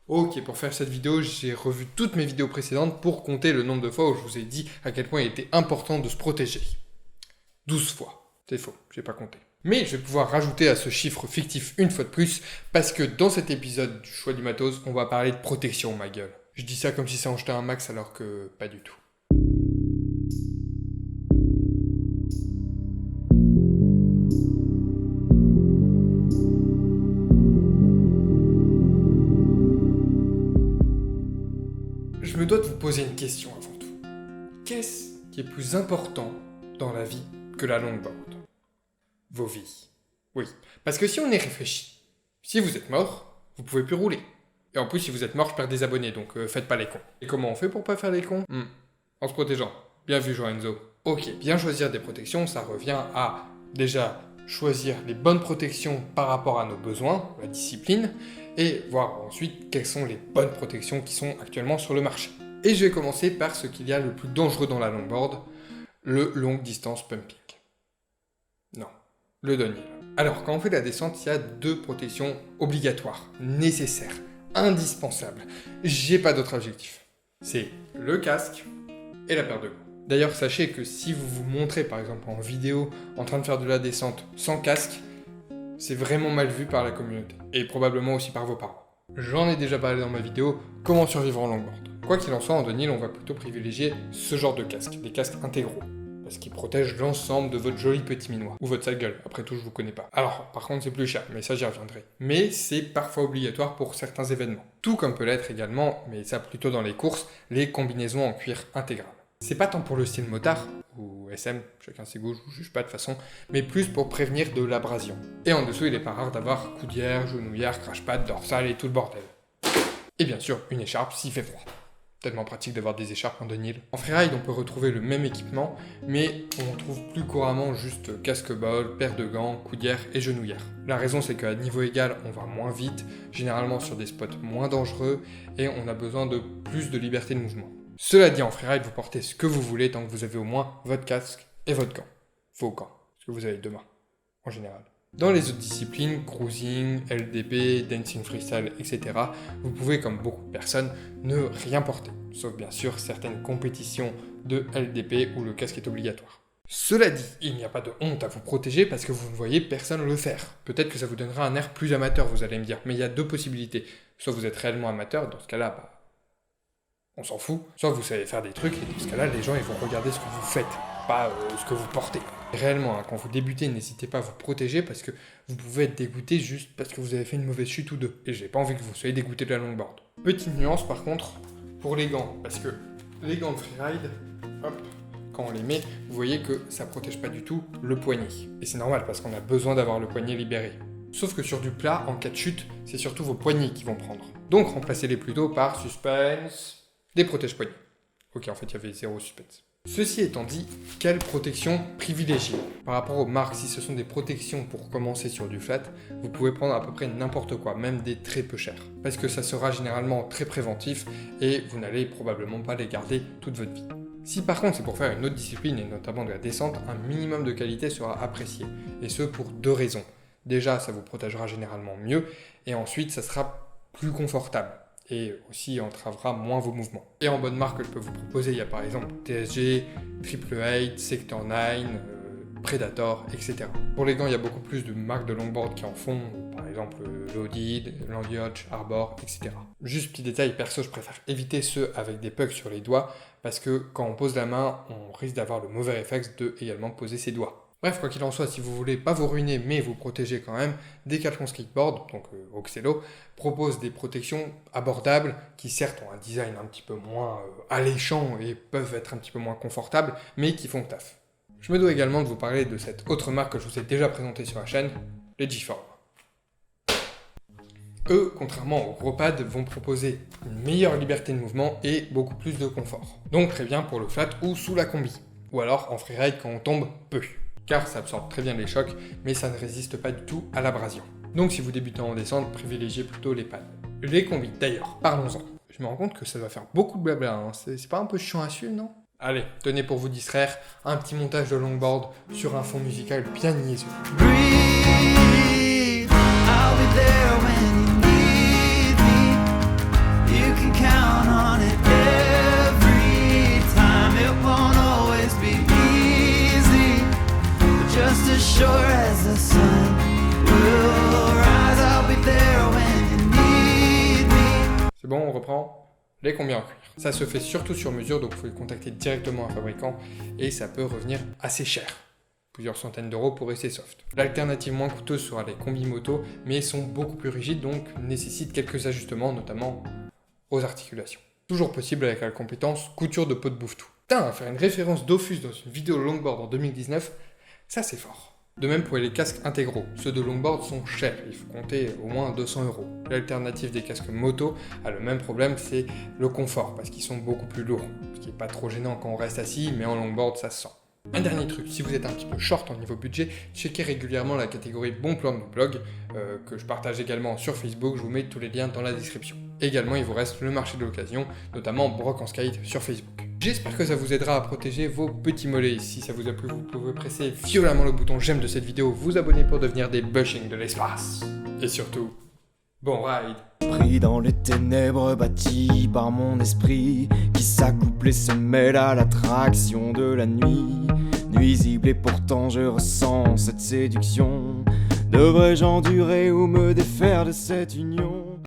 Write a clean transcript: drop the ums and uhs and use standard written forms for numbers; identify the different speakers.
Speaker 1: Ok, pour faire cette vidéo, j'ai revu toutes mes vidéos précédentes pour compter le nombre de fois où je vous ai dit à quel point il était important de se protéger. 12 fois. C'est faux, j'ai pas compté. Mais je vais pouvoir rajouter à ce chiffre fictif une fois de plus, parce que dans cet épisode du choix du matos, on va parler de protection, ma gueule. Je dis ça comme si ça en jetait un max alors que pas du tout. Je me dois de vous poser une question avant tout. Qu'est-ce qui est plus important dans la vie que la longboard? Vos vies. Oui. Parce que si on y réfléchit, si vous êtes mort, vous pouvez plus rouler. Et en plus, si vous êtes mort, je perds des abonnés, donc faites pas les cons. Et comment on fait pour pas faire les cons? En se protégeant. Bien vu, Jorenzo. Ok, bien choisir des protections, ça revient à déjà choisir les bonnes protections par rapport à nos besoins, la discipline, et voir ensuite quelles sont les bonnes protections qui sont actuellement sur le marché. Et je vais commencer par ce qu'il y a le plus dangereux dans la longboard, le longue distance pumping. Non, le downhill. Alors, quand on fait la descente, il y a deux protections obligatoires, nécessaires, indispensables. J'ai pas d'autre objectif. C'est le casque et la paire de gants. D'ailleurs, sachez que si vous vous montrez par exemple en vidéo en train de faire de la descente sans casque, c'est vraiment mal vu par la communauté, et probablement aussi par vos parents. J'en ai déjà parlé dans ma vidéo « Comment survivre en longboard ». Quoi qu'il en soit, en downhill, on va plutôt privilégier ce genre de casque, des casques intégraux, parce qu'ils protègent l'ensemble de votre joli petit minois, ou votre sale gueule, après tout je vous connais pas. Alors, par contre c'est plus cher, mais ça j'y reviendrai. Mais c'est parfois obligatoire pour certains événements. Tout comme peut l'être également, mais ça plutôt dans les courses, les combinaisons en cuir intégral. C'est pas tant pour le style motard, ou SM, chacun ses goûts, je vous juge pas de toute façon, mais plus pour prévenir de l'abrasion. Et en dessous, il est pas rare d'avoir coudière, genouillère, crash-pad, dorsale et tout le bordel. Et bien sûr, une écharpe s'il fait froid. Tellement pratique d'avoir des écharpes en downhill. En freeride, on peut retrouver le même équipement, mais on trouve plus couramment juste casque-bol, paire de gants, coudière et genouillère. La raison, c'est qu'à niveau égal, on va moins vite, généralement sur des spots moins dangereux, et on a besoin de plus de liberté de mouvement. Cela dit, en freeride, vous portez ce que vous voulez tant que vous avez au moins votre casque et votre gant. Vos gants, parce que vous avez deux mains, en général. Dans les autres disciplines, cruising, LDP, dancing freestyle, etc., vous pouvez, comme beaucoup de personnes, ne rien porter, sauf bien sûr certaines compétitions de LDP où le casque est obligatoire. Cela dit, il n'y a pas de honte à vous protéger parce que vous ne voyez personne le faire. Peut-être que ça vous donnera un air plus amateur, vous allez me dire, mais il y a deux possibilités. Soit vous êtes réellement amateur, dans ce cas-là, on s'en fout. Soit vous savez faire des trucs, et dans ce cas-là, les gens ils vont regarder ce que vous faites, pas ce que vous portez. Réellement, quand vous débutez, n'hésitez pas à vous protéger parce que vous pouvez être dégoûté juste parce que vous avez fait une mauvaise chute ou deux. Et j'ai pas envie que vous soyez dégoûté de la longboard. Petite nuance par contre, pour les gants, parce que les gants de freeride, hop, quand on les met, vous voyez que ça protège pas du tout le poignet. Et c'est normal parce qu'on a besoin d'avoir le poignet libéré. Sauf que sur du plat, en cas de chute, c'est surtout vos poignets qui vont prendre. Donc remplacez-les plutôt par suspense, des protège-poignets. Ok, en fait, il y avait zéro suspense. Ceci étant dit, quelle protection privilégier? Par rapport aux marques, si ce sont des protections pour commencer sur du flat, vous pouvez prendre à peu près n'importe quoi, même des très peu chers. Parce que ça sera généralement très préventif et vous n'allez probablement pas les garder toute votre vie. Si par contre c'est pour faire une autre discipline et notamment de la descente, un minimum de qualité sera apprécié. Et ce pour deux raisons. Déjà, ça vous protégera généralement mieux et ensuite, ça sera plus confortable. Et aussi entravera moins vos mouvements. Et en bonne marque que je peux vous proposer, il y a par exemple TSG, Triple 8, Sector 9, Predator, etc. Pour les gants, il y a beaucoup plus de marques de longboard qui en font, par exemple Loaded, Landyacht, Arbor, etc. Juste petit détail, perso, je préfère éviter ceux avec des pucks sur les doigts, parce que quand on pose la main, on risque d'avoir le mauvais réflexe de également poser ses doigts. Bref, quoi qu'il en soit, si vous voulez pas vous ruiner mais vous protéger quand même, Decathlon Skateboard, donc Oxelo, propose des protections abordables qui certes ont un design un petit peu moins alléchant et peuvent être un petit peu moins confortables, mais qui font le taf. Je me dois également de vous parler de cette autre marque que je vous ai déjà présentée sur la chaîne, les G-Form. Eux, contrairement aux Ropad, vont proposer une meilleure liberté de mouvement et beaucoup plus de confort. Donc très bien pour le flat ou sous la combi. Ou alors en freeride quand on tombe peu. Car ça absorbe très bien les chocs, mais ça ne résiste pas du tout à l'abrasion. Donc si vous débutez en descente, privilégiez plutôt les pads. Les combis, d'ailleurs, parlons-en. Je me rends compte que ça va faire beaucoup de blabla, hein. C'est pas un peu chiant à suivre, non? Allez, tenez pour vous distraire, un petit montage de longboard sur un fond musical bien niaiseux.
Speaker 2: Breathe, I'll be there when you need me.
Speaker 1: C'est bon, on reprend. Les combien en cuir. Ça se fait surtout sur mesure, donc il faut contacter directement un fabricant et ça peut revenir assez cher. Plusieurs centaines d'euros pour rester soft. L'alternative moins coûteuse sera les combis moto, mais ils sont beaucoup plus rigides, donc nécessitent quelques ajustements, notamment aux articulations. Toujours possible avec la compétence couture de peau de bouffe-tout. Putain, faire une référence Dofus dans une vidéo longboard en 2019, ça c'est fort. De même pour les casques intégraux, ceux de longboard sont chers, il faut compter au moins 200 euros. L'alternative des casques moto a le même problème, c'est le confort, parce qu'ils sont beaucoup plus lourds, ce qui n'est pas trop gênant quand on reste assis, mais en longboard ça se sent. Un dernier truc, si vous êtes un petit peu short en niveau budget, checkez régulièrement la catégorie bon plan de blog, que je partage également sur Facebook, je vous mets tous les liens dans la description. Également, il vous reste le marché de l'occasion, notamment Brock en Skate sur Facebook. J'espère que ça vous aidera à protéger vos petits mollets. Si ça vous a plu, vous pouvez presser violemment le bouton j'aime de cette vidéo, vous abonner pour devenir des bushings de l'espace. Et surtout, bon ride.
Speaker 2: Pris dans les ténèbres bâties par mon esprit, qui s'accouple et se mêle à l'attraction de la nuit. Nuisible et pourtant je ressens cette séduction. Devrais-je endurer ou me défaire de cette union?